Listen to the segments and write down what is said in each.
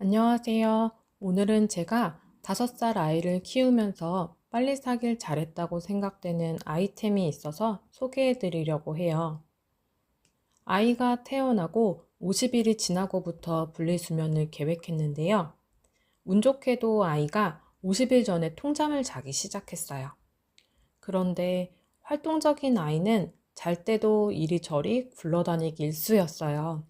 안녕하세요. 오늘은 제가 5살 아이를 키우면서 빨리 사길 잘했다고 생각되는 아이템이 있어서 소개해 드리려고 해요. 아이가 태어나고 50일이 지나고부터 분리수면을 계획했는데요. 운 좋게도 아이가 50일 전에 통잠을 자기 시작했어요. 그런데 활동적인 아이는 잘 때도 이리저리 굴러다니기 일쑤였어요.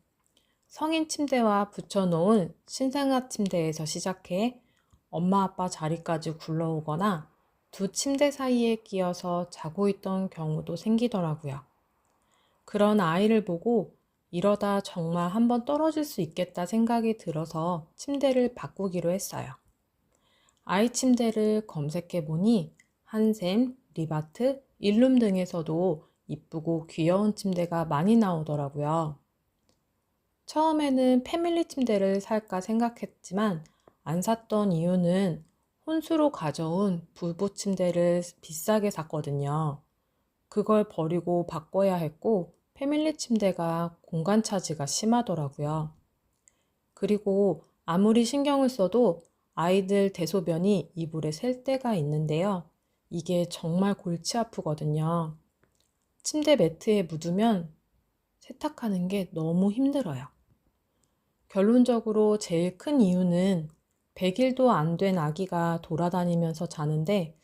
성인 침대와 붙여놓은 신생아 침대에서 시작해 엄마 아빠 자리까지 굴러오거나 두 침대 사이에 끼어서 자고 있던 경우도 생기더라고요. 그런 아이를 보고 이러다 정말 한번 떨어질 수 있겠다 생각이 들어서 침대를 바꾸기로 했어요. 아이 침대를 검색해 보니 한샘, 리바트, 일룸 등에서도 이쁘고 귀여운 침대가 많이 나오더라고요. 처음에는 패밀리 침대를 살까 생각했지만 안 샀던 이유는 혼수로 가져온 부부 침대를 비싸게 샀거든요. 그걸 버리고 바꿔야 했고 패밀리 침대가 공간 차지가 심하더라고요. 그리고 아무리 신경을 써도 아이들 대소변이 이불에 셀 때가 있는데요. 이게 정말 골치 아프거든요. 침대 매트에 묻으면 세탁하는 게 너무 힘들어요. 결론적으로 제일 큰 이유는 100일도 안 된 아기가 돌아다니면서 자는데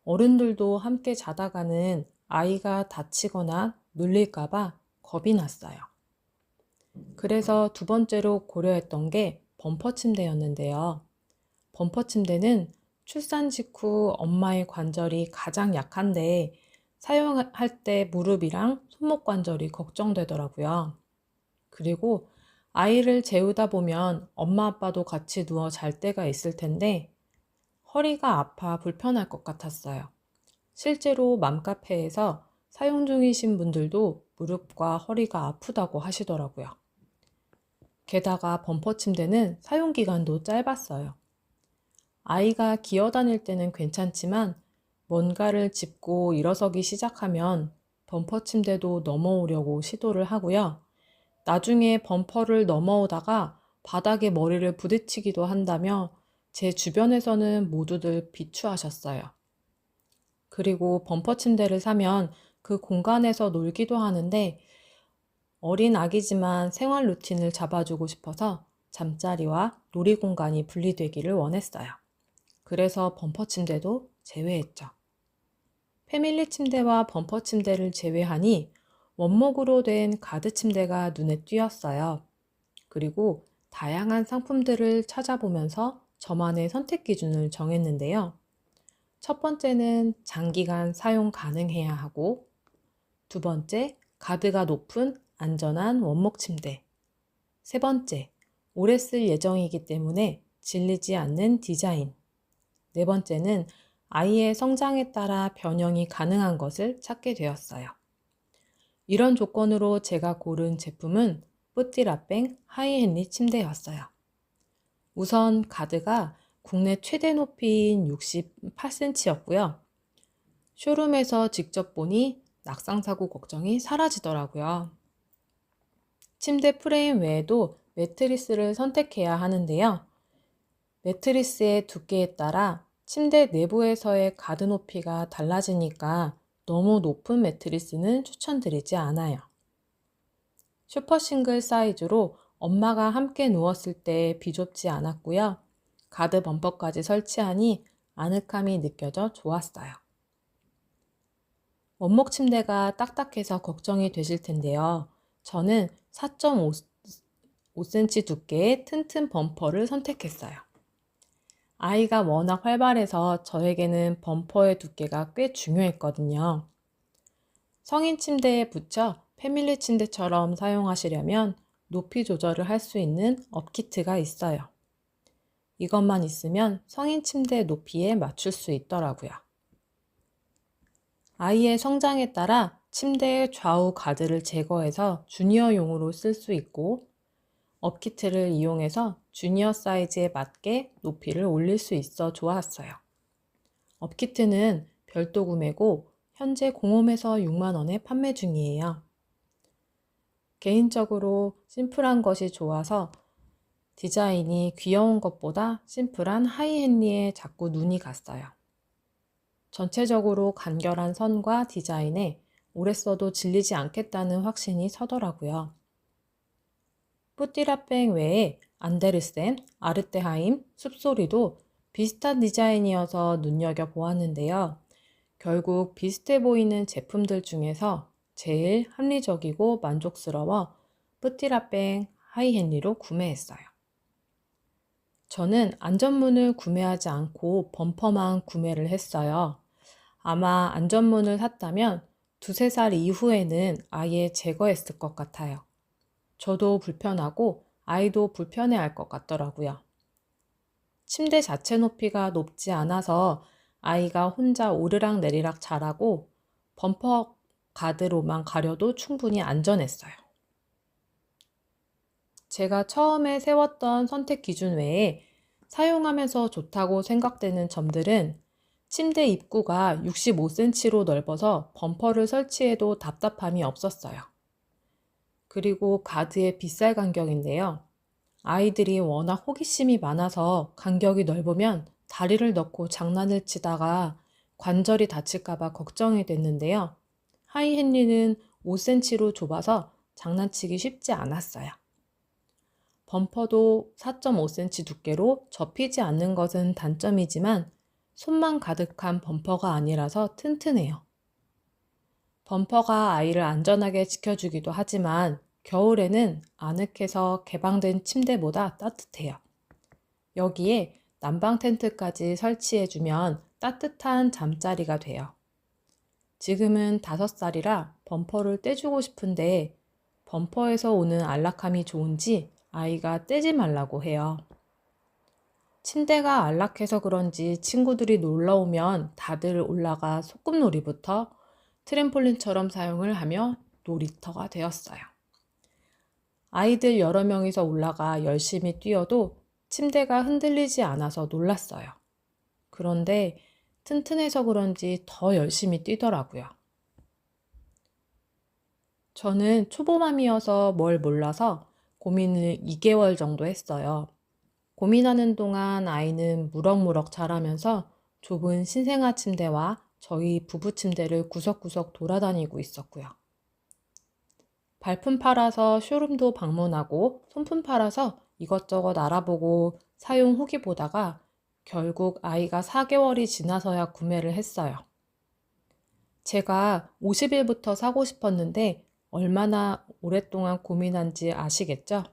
어른들도 함께 자다가는 아이가 다치거나 눌릴까봐 겁이 났어요. 그래서 두 번째로 고려했던 게 범퍼 침대였는데요. 범퍼 침대는 출산 직후 엄마의 관절이 가장 약한데 사용할 때 무릎이랑 손목 관절이 걱정되더라고요. 그리고 아이를 재우다 보면 엄마 아빠도 같이 누워 잘 때가 있을 텐데 허리가 아파 불편할 것 같았어요. 실제로 맘카페에서 사용 중이신 분들도 무릎과 허리가 아프다고 하시더라고요. 게다가 범퍼 침대는 사용 기간도 짧았어요. 아이가 기어다닐 때는 괜찮지만 뭔가를 짚고 일어서기 시작하면 범퍼 침대도 넘어오려고 시도를 하고요. 나중에 범퍼를 넘어오다가 바닥에 머리를 부딪히기도 한다며 제 주변에서는 모두들 비추하셨어요. 그리고 범퍼 침대를 사면 그 공간에서 놀기도 하는데 어린 아기지만 생활 루틴을 잡아주고 싶어서 잠자리와 놀이 공간이 분리되기를 원했어요. 그래서 범퍼 침대도 제외했죠. 패밀리 침대와 범퍼 침대를 제외하니 원목으로 된 가드 침대가 눈에 띄었어요. 그리고 다양한 상품들을 찾아보면서 저만의 선택 기준을 정했는데요. 첫 번째는 장기간 사용 가능해야 하고, 두 번째, 가드가 높은 안전한 원목 침대. 세 번째, 오래 쓸 예정이기 때문에 질리지 않는 디자인. 네 번째는 아이의 성장에 따라 변형이 가능한 것을 찾게 되었어요. 이런 조건으로 제가 고른 제품은 뿌띠라뺑 하이헨리 침대였어요. 우선 가드가 국내 최대 높이인 68cm였고요. 쇼룸에서 직접 보니 낙상사고 걱정이 사라지더라고요. 침대 프레임 외에도 매트리스를 선택해야 하는데요. 매트리스의 두께에 따라 침대 내부에서의 가드 높이가 달라지니까 너무 높은 매트리스는 추천드리지 않아요. 슈퍼싱글 사이즈로 엄마가 함께 누웠을 때 비좁지 않았고요. 가드 범퍼까지 설치하니 아늑함이 느껴져 좋았어요. 원목 침대가 딱딱해서 걱정이 되실 텐데요. 저는 4.5cm 두께의 튼튼 범퍼를 선택했어요. 아이가 워낙 활발해서 저에게는 범퍼의 두께가 꽤 중요했거든요. 성인 침대에 붙여 패밀리 침대처럼 사용하시려면 높이 조절을 할 수 있는 업키트가 있어요. 이것만 있으면 성인 침대 높이에 맞출 수 있더라고요. 아이의 성장에 따라 침대의 좌우 가드를 제거해서 주니어용으로 쓸 수 있고 업키트를 이용해서 주니어 사이즈에 맞게 높이를 올릴 수 있어 좋았어요. 업키트는 별도 구매고 현재 공홈에서 6만 원에 판매 중이에요. 개인적으로 심플한 것이 좋아서 디자인이 귀여운 것보다 심플한 하이헨리에 자꾸 눈이 갔어요. 전체적으로 간결한 선과 디자인에 오래 써도 질리지 않겠다는 확신이 서더라고요. 뿌띠라뱅 외에 안데르센, 아르테하임, 숲소리도 비슷한 디자인이어서 눈여겨보았는데요. 결국 비슷해 보이는 제품들 중에서 제일 합리적이고 만족스러워 뿌띠라뱅 하이헨리로 구매했어요. 저는 안전문을 구매하지 않고 범퍼만 구매를 했어요. 아마 안전문을 샀다면 두세 살 이후에는 아예 제거했을 것 같아요. 저도 불편하고 아이도 불편해할 것 같더라고요. 침대 자체 높이가 높지 않아서 아이가 혼자 오르락 내리락 잘하고 범퍼 가드로만 가려도 충분히 안전했어요. 제가 처음에 세웠던 선택 기준 외에 사용하면서 좋다고 생각되는 점들은 침대 입구가 65cm로 넓어서 범퍼를 설치해도 답답함이 없었어요. 그리고 가드의 빗살 간격인데요. 아이들이 워낙 호기심이 많아서 간격이 넓으면 다리를 넣고 장난을 치다가 관절이 다칠까봐 걱정이 됐는데요. 하이헨리는 5cm로 좁아서 장난치기 쉽지 않았어요. 범퍼도 4.5cm 두께로 접히지 않는 것은 단점이지만 손만 가득한 범퍼가 아니라서 튼튼해요. 범퍼가 아이를 안전하게 지켜주기도 하지만 겨울에는 아늑해서 개방된 침대보다 따뜻해요. 여기에 난방 텐트까지 설치해주면 따뜻한 잠자리가 돼요. 지금은 5살이라 범퍼를 떼주고 싶은데 범퍼에서 오는 안락함이 좋은지 아이가 떼지 말라고 해요. 침대가 안락해서 그런지 친구들이 놀러 오면 다들 올라가 소꿉놀이부터 트램폴린처럼 사용을 하며 놀이터가 되었어요. 아이들 여러 명이서 올라가 열심히 뛰어도 침대가 흔들리지 않아서 놀랐어요. 그런데 튼튼해서 그런지 더 열심히 뛰더라고요. 저는 초보맘이어서 뭘 몰라서 고민을 2개월 정도 했어요. 고민하는 동안 아이는 무럭무럭 자라면서 좁은 신생아 침대와 저희 부부 침대를 구석구석 돌아다니고 있었고요. 발품 팔아서 쇼룸도 방문하고 손품 팔아서 이것저것 알아보고 사용 후기 보다가 결국 아이가 4개월이 지나서야 구매를 했어요. 제가 50일부터 사고 싶었는데 얼마나 오랫동안 고민한지 아시겠죠?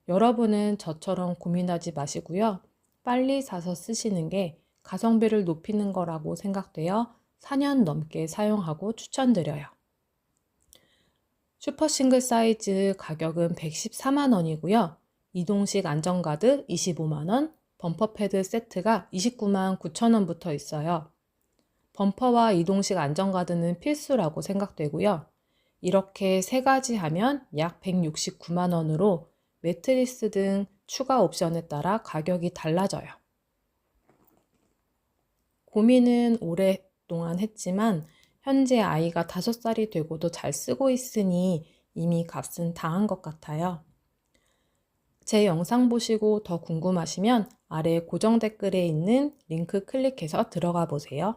여러분은 저처럼 고민하지 마시고요. 빨리 사서 쓰시는 게 가성비를 높이는 거라고 생각되어 4년 넘게 사용하고 추천드려요. 슈퍼 싱글 사이즈 가격은 114만 원이고요. 이동식 안전가드 25만 원, 범퍼 패드 세트가 29만 9천 원부터 있어요. 범퍼와 이동식 안전가드는 필수라고 생각되고요. 이렇게 세 가지 하면 약 169만 원으로 매트리스 등 추가 옵션에 따라 가격이 달라져요. 고민은 오랫동안 했지만 현재 아이가 5살이 되고도 잘 쓰고 있으니 이미 값은 다 한 것 같아요. 제 영상 보시고 더 궁금하시면 아래 고정 댓글에 있는 링크 클릭해서 들어가 보세요.